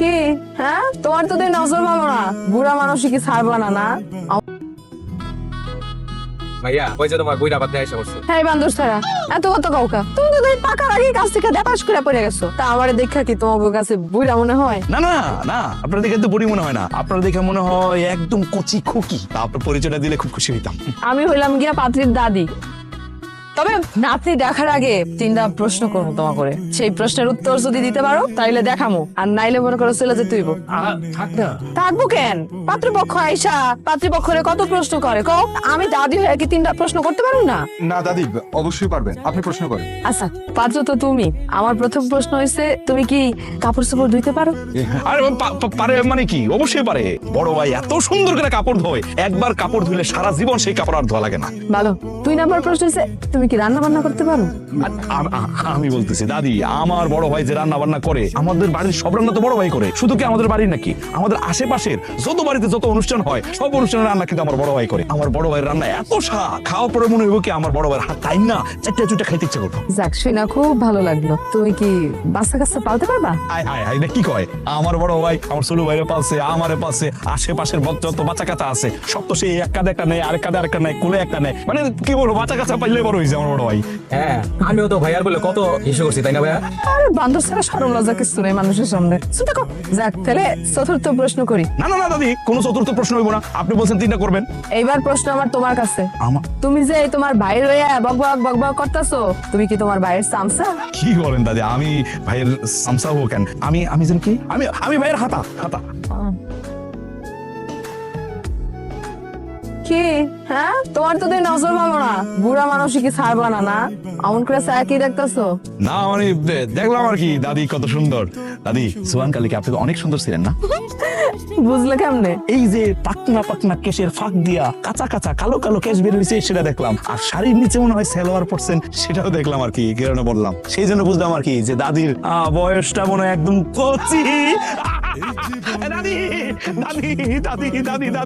কি? হ্যাঁ, তোমার তো নজর ভালো না, বুড়া মানুষ কি ছাড়বা না? না ভাইয়া ওই যে তোমার বইটা বাদ দিয়ে এসে করছে। হ্যাঁ বান্দর ছাড়া এত কত কাউকা, তুমি তো পাকার আগে কাছ থেকে দেপাস করে পড়ে গেছো। তা আমারে দেখা কি তোমার কাছে বুড়া মনে হয়? না না না, আপনার দেখে তো বুড়ি মনে হয় না, আপনার দেখে মনে হয় একদম কচি খুকি। তা আপনার পরিচয়টা দিলে খুব খুশি হইতাম। আমি হইলাম গিয়া পাত্রীর দাদি। তবে নাতি দেখার আগে তিনটা প্রশ্ন করবো তোমা করে, সেই প্রশ্নের উত্তর যদি দিতে পারো তাইলে দেখামো, আর নাইলে মনে করো চলে যেতে হইব। থাক না। থাকবো কেন? পাত্রপক্ষ আইসা পাত্রপক্ষরে কত প্রশ্ন করে কও, আমি দাদি হয়ে কি তিনটা প্রশ্ন করতে পারুম না? না দাদি, অবশ্যই পারবেন, আপনি প্রশ্ন করেন। আচ্ছা পাত্র তো তুমি, আমার প্রথম প্রশ্ন হয়েছে তুমি কি কাপড় চোপড় ধুইতে পারো? আরে পারে মানে কি? অবশ্যই পারে। বড় ভাই এত সুন্দর করে কাপড় ধোয়, একবার কাপড় ধুলে সারা জীবন সেই কাপড় আর ধোয়া লাগে না। ভালো। 2 নাম্বার প্রশ্ন হয়েছে তুমি কি রান্না বান্না করতে পারো? আমি বলতেছি দাদি, আমার বড় ভাই যে রান্না বান্না করে, আমাদের বাড়ির সব রান্না তো বড় ভাই করে। শুধু কি আমাদের বাড়ির নাকি, আমাদের আশেপাশের যত বাড়িতে যত অনুষ্ঠান হয় সব অনুষ্ঠানের রান্না কিন্তু আমার বড় ভাই করে। আমার বড় ভাইয়ের রান্না এত স্বাদ, খাওয়ার পরে মনে হইব কি আমার বড় ভাইয়ের হাত তাই না চারটা চুটা খাইতে ইচ্ছে করতো। যাক শুনা খুব ভালো লাগলো। তুমি কি বাচ্চা কাচ্চা পালতে পারবা? হাই হাই হাই, কি কয়? আমার বড় ভাই আমার ছোট ভাইরে পালছে, আমারে পালছে, আশেপাশের যত বাচ্চা কাচ্চা আছে সব তো সেই এক কাঁধে একটা নেই, আরেক কাঁধে আরেকটা নেই, কোলে একটা নেই, মানে কি বলবো, বাচ্চা কাচ্চা পাইলে বড় হয়েছে আমার বড় ভাই। হ্যাঁ আমিও তো ভাইয়ার বলে কত ইস্যু করছি, তাই না ভাইয়া? আরে বান্দর ছাড়া সরম লজ্জা কিছু নেই মানুষের সামনে। শুনতে কো। যাক তাহলে চতুর্থ প্রশ্ন করি। না না না দাদি, কোনো চতুর্থ প্রশ্ন হইব না, আপনি বলছেন তিনটা করবেন। এইবার প্রশ্ন আমার তোমার কাছে। আমার তুমি যে তোমার ভাইয়ের হইয়া বকবক বকবক করতেছো, তুমি কি তোমার ভাইয়ের চামচা? কি বলেন দাদি, আমি ভাইয়ের সামসা হবো কেন? আমি যেন কি, আমি ভাইয়ের হাতা হাতা। কি? হ্যাঁ, তোমার তো নজর ভালো না, বুড়া মানুষ কি ছাড়বা না? না এমন করে চায় কি দেখতেছো? না মানে দেখলাম আর কি দাদি কত সুন্দর। দাদি সুহান কালীকে আপনি তো অনেক সুন্দর ছিলেন না? বুঝলে কেমনে? এই যে পাকনা পাকনা কেশের ফাঁক দিয়া কাঁচা কাঁচা কালো কালো কেশ বের হয়েছে সেটা দেখলাম, আর শাড়ির নিচে মনে হয় সালোয়ার পরছেন সেটাও দেখলাম আর কি, কারণে বললাম, সেই জন্য বুঝলাম আর কি যে দাদির বয়সটা মনে হয় একদম কচি। দাদি দাদি দাদি দাদি দাদি।